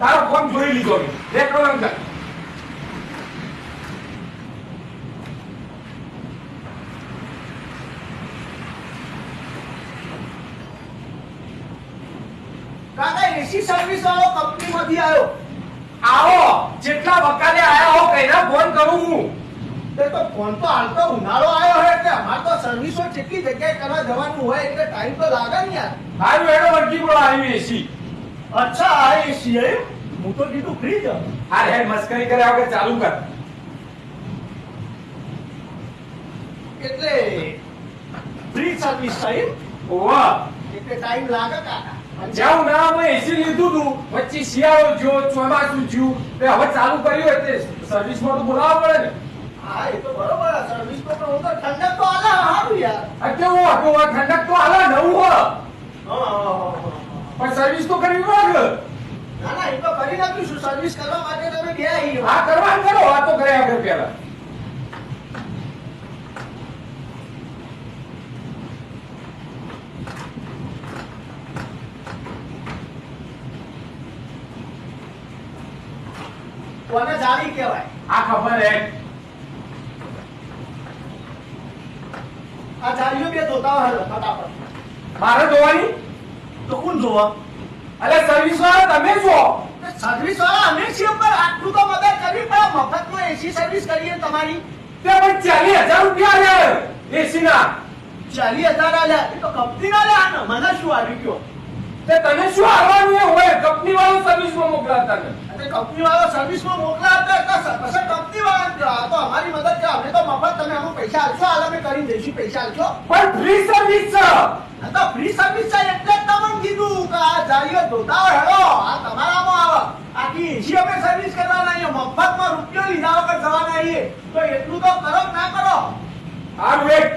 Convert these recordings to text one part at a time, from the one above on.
તારો ફોન જોઈ લીધો મેં. રેકોર્ડ અંકલ કાકા એસી સર્વિસ વાળો કંપનીમાંથી આવ્યો. આવો જેટલા વકાલે આયા હો કઈના ફોન કરું હું. તે તો ફોન તો હાલ તો ઉનાળો આવ્યો હોય એટલે અમાર તો સર્વિસો જેટલી જગ્યાએ કરવા જવાનું હોય એટલે ટાઈમ તો લાગે ને યાર. હારું એનો વળગી પડો આવી એસી. અચ્છા આ એસી હે? હું તો કીધું ફ્રીજ. હાર હેડ મસ્કરી કર્યા વગર ચાલુ કર. એટલે ફ્રી સર્વિસ સાહેબ ઓવા એટલે ટાઈમ લાગે કાકા. જાઉં ના મેં એસી લીધું તું પછી શિયાળો જો ચોમાસું થયું તે હવે ચાલુ કર્યું એટલે સર્વિસમાં તો બોલાવવા પડે ને. હા એ તો બરોબર સર્વિસ તો પણ હું તો ઠંડક તો આલે હારું યાર. કેવું હતું આ ઠંડક તો હાલે નવું હો હા પણ સર્વિસ તો કરવી પડે. ના ના એ તો કરી નાખીશું સર્વિસ કરવા માટે તમે ગયા અહીં. હા કરવાનું કરો આ તો કર્યા વગર પેલા. કોને જાળી કહેવાય? આ ખબર હે આ જાળીઓ બે ધોતા હોય ફટાફટ. મારે જોવાની તો કોણ જોવા? અલે સર્વિસ વાળા તમે જો. સર્વિસ વાળા અમે છીએ પણ આટલું તો મદદ કરવી પડે. મફતમાં એસી સર્વિસ કરીએ તમારી. તે પણ 40,000 રૂપિયા લે એસી ના. 40,000 આલ્યા એ તો કંપની ના લે. મને શું આવી ગયો? તે તને શું આવવાનું એ હોય કંપની વાળો સર્વિસમાં મોકલાતા ને. કંપની વાળો સર્વિસમાં મોકલાતા પછી કંપની વાળા તો અમારી મદદ કરે. અમે તો મફત તમે અમુક પૈસા આલશો હાલ અમે કરી દઈશું પૈસા આલશો. પણ ફ્રી સર્વિસ છે. આ તો ફ્રી સર્વિસ છે એટલે જ તમને કીધું કે આ જાળીઓ ધોતા હોય હેડો આ તમારામાં આવે. આખી એસી અમે સર્વિસ કરવાના આવીએ મફતમાં રૂપિયો લીધા વગર જવાના આવીએ તો એટલું તો કરો કે ના કરો? હારું એક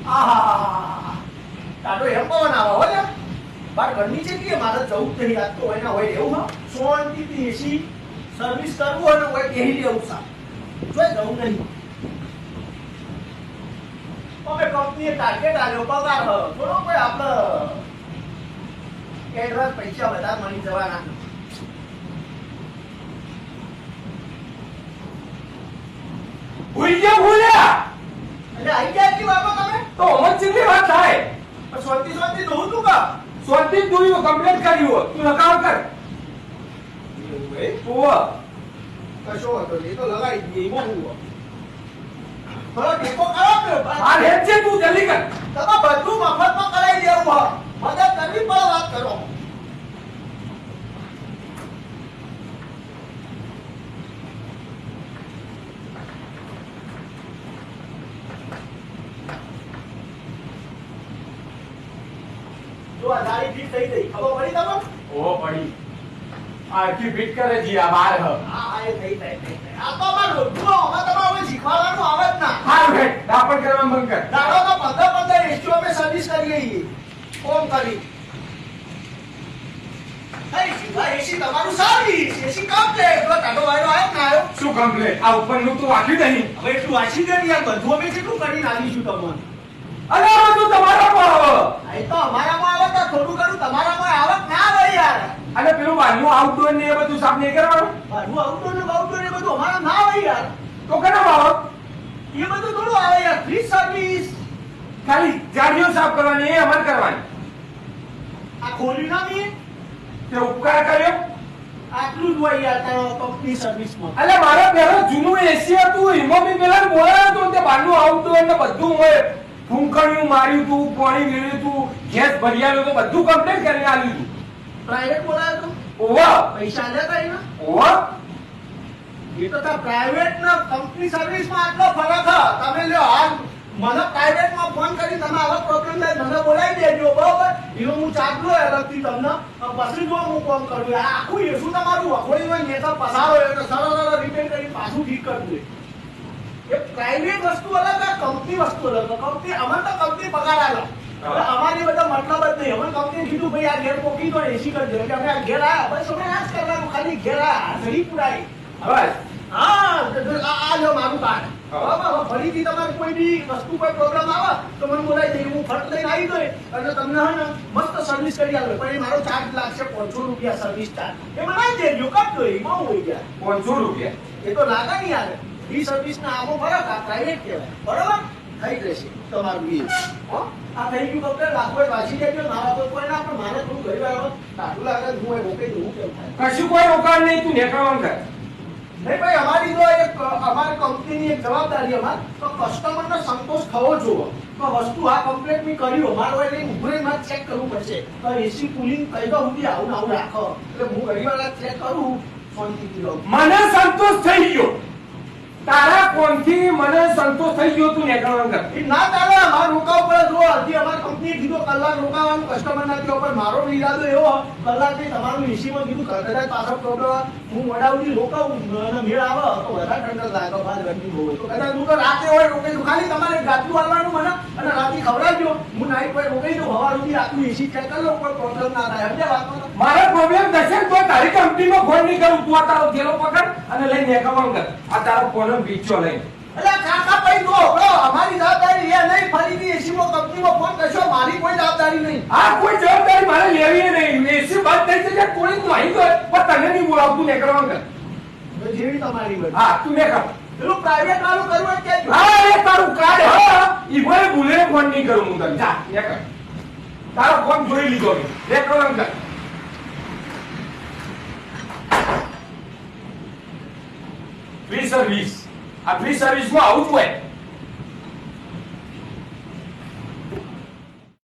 આહા તાતો એમ પવન આવે હો ને. બાર ઘરની છે મારે જવું જ નહીં લાગતું હોય ને હોય એવું હા શાંતિથી એસી સર્વિસ કરવું હોય ને હોય કહી લેવું સાહેબ જોઈ જવું નહીં. અમે કંપનીએ ટાર્ગેટ આવ્યો પગાર થોડો કોઈ આપણે એડવાન્સ પૈસા વધારે મળી જવાના. ભૂલ્યા એટલે આઈ ગયા એટલી વાતો તમે તો અમર ચીટલી વાત થાય. પણ શાંતિ શાંતિ જોઉં તું કા સ્વતી તું કમ્પ્લેટ કર્યું તું લગાવ કર. ઓવા કશો હતો એ તો લગાવી દઈએ એમાં હું થોડો ટેકો કરો કે આ રેટ છે તું જલ્દી કર. તમે બધું મફતમાં કરાવી દેવું હોય મદદ કરવી પડે વાત કરો. જો આ ગાડી ફિટ થઈ ગઈ ખબર પડી તમને? ઓ પડી આખી ફિટ કરે જી આ બાર હ. હા એ થઈ આ તો અમાર રોજનો અમે તમારે શીખવાડવાનું આવે જ ના. હારું હેડ દાપણ કરવા બંધ કર. દાડો તો 15 એસી અમે સર્વિસ કરીએ છીએ ફોન કરી. એસી તમારું સર્વિસ એસી કમ્પ્લેટ તો ટાટો વાયરો આવ્યો ના આવ્યો? શું કમ્પ્લેટ આ ઉપરનું તું વાંચ્યું નહીં. હવે એટલું વાંચી દે ને યાર બધું અમે કેટલું કરીને આવીશું તમને. અરે આ બધું તમારામાં આવે. એ તો અમારામાં આવે તો થોડું ઘણું તમારામાં આવક ના આવે યાર. અને પેલું બહારનું આઉટડોર ને એ બધું સાફ નહીં કરવાનું. બધું આઉટડોર ને બાઉટડોર ને બધું અમારા ના આવે યાર. તો કેના આવે એ બધું થોડું આવે યાર ફ્રી સર્વિસ. ખાલી જાડીઓ સાફ કરવાની એ અમારે કરવાની. આ ખોલ્યું ના મેં તે ઉપકાર કર્યો. આટલું જ હોય યાર તારો કંપની સર્વિસમાં. અલે મારે પેલો જૂનું એસી હતું એમાં બી પેલા બોલાયો તો તે બહારનું આઉટડોર ને બધું હોય ફૂંકણિયું માર્યું તું પાણી મેળ્યું તું ગેસ ભરી આવ્યો તો બધું કમ્પ્લીટ કરીને આવ્યું તું. પ્રાઇવેટ બોલાયો તો ઓવા પૈસા આલ્યા તા એના? ઓવા એ તો પ્રાઇવેટ ના કંપની સર્વિસમાં આટલો ફરક હ. તમે લ્યો હાલ મને પ્રાઇવેટમાં ફોન કરી તમે આવો પ્રોબ્લેમ થાય મને બોલાવી દેજો બરોબર. એનો હું ચાકલો અલગથી તમને પછી જો હું કામ કરું. આ આખું એસું તમારું વખોડી હોય ને તો પસારો એટલે સરળ રિપેર કરી પાછું ઠીક કરવું. એ પ્રાઇવેટ વસ્તુ અલગ કંપની વસ્તુ અલગ. કંપની અમને તો કંપની પગાર આલો અમારી બધા મતલબ જ નહીં. અમે કંપની કીધું ભાઈ આ ઘેર પોકી તો એસી કરજો એટલે અમે આ ઘેર આવ્યા બસ અમે આ જ કરવાનું ખાલી ઘેર આવ્યા ઘડી પુરાઈ બસ હા આ લો મારું કાર્ડ બરાબર? ફરીથી તમારે કોઈ બી વસ્તુ કોઈ પ્રોબ્લેમ આવે તો મને બોલાવી દે, હું ફટ લઈને આવી ગયો અને તમને હે ને મસ્ત સર્વિસ કરી આલો. પણ એ મારો ચાર્જ લાગશે 500 રૂપિયા સર્વિસ ચાર્જ. એ મને આવી દેજો, કાપજો, એમાં હોય ગયા 500 રૂપિયા. એ તો લાગે નહીં યાર. ઈ સર્વિસ ના આમો ફરક, આ પ્રાઇવેટ કહેવાય. બરાબર? થઈ જશે તમારું બિલ. હો? આ થઈ ગયું કમ્પ્લેટ. રાખો એ વાંચી દેજો, ના વાપરો કોઈ ના. પણ મારે થોડું ઘરે આવ્યો કાઢું લાગે, હું એ રોકાઈ દઉં, કેમ થાય? કશું કોઈ રોકાણ નહીં, તું નીકળવાનું કર. નહીં ભાઈ, અમારી તો એક અમારી કંપનીની એક જવાબદારી અમાર તો કસ્ટમરને સંતોષ થવો જોઈએ. તો વસ્તુ આ કમ્પ્લેટ મેં કર્યું, અમારો એટલે ઉભરે માં ચેક કરવું પડશે. તો એસી કુલિંગ કઈ તો સુધી આવું ને આવું રાખો. એટલે હું ઘણી વાર ચેક કરું, શાંતિથી રહું. મને સંતોષ થઈ ગયો, તારા ફોનથી મને સંતોષ થઈ ગયો, તું નીકળવાનું કર. એ ના ચાલે. અમારે રોકાવું પડે. જો હજી અમારી કંપનીએ કીધું કલાક રોકાવાનું કસ્ટમર ના કયો, પણ મારો ઈરાદો એવો કલાકથી તમારું એસીમાં કીધું કદાચ પાછો પ્રોબ્લેમ હું વડાવથી રોકાવું અને મેળ આવે તો વધારે ઠંડક લાગે, બહાર ગરમી બહુ હોય તો કદાચ હું તો રાતે હોય રોકાઈ દઉં. ખાલી તમારે ગાતું આવવાનું મને અને રાતે ખવડાવજો. હું નાઈટ પર રોકાઈ દઉં, હવા સુધી રાતનું એસી ચેક કરી લઉં, કોઈ પ્રોબ્લેમ ના થાય. સમજ્યા વાતમાં? મારે પ્રોબ્લેમ થશે તો તારી કંપનીમાં ફોન નહીં કરું, તું આ તારો થેલો પકડ અને લઈને નીકળવાનું કર. આ તારો ફોન પીછો લઈને. એટલે કાકા ભાઈ તો બરો અમારી જવાબદારી એ નહીં. ફરીથી એસીમાં કંપનીમાં ફોન કરશો, મારી કોઈ જવાબદારી નહીં. આ કોઈ જવાબદારી મારે લેવી નહીં. એસી બંધ થઈ જશે, કોઈ તું આવી ગયો પણ તને નહીં બોલાવતું, નીકળવાનું કર. જેવી તમારી વાત. હા, તું નીકળ. પેલું પ્રાઇવેટ વાળું કરવું હોય કેજો. હા, એ તારું કાર્ડ. હા, ઈ મને ભૂલે ફોન નહીં કરું હું તને. જા નીકળ. તારો ફોન જોઈ લીધો મેં. નીકળવાનું કર. Free service. આ ફ્રી સર્વિસમાં આવું જ હોય.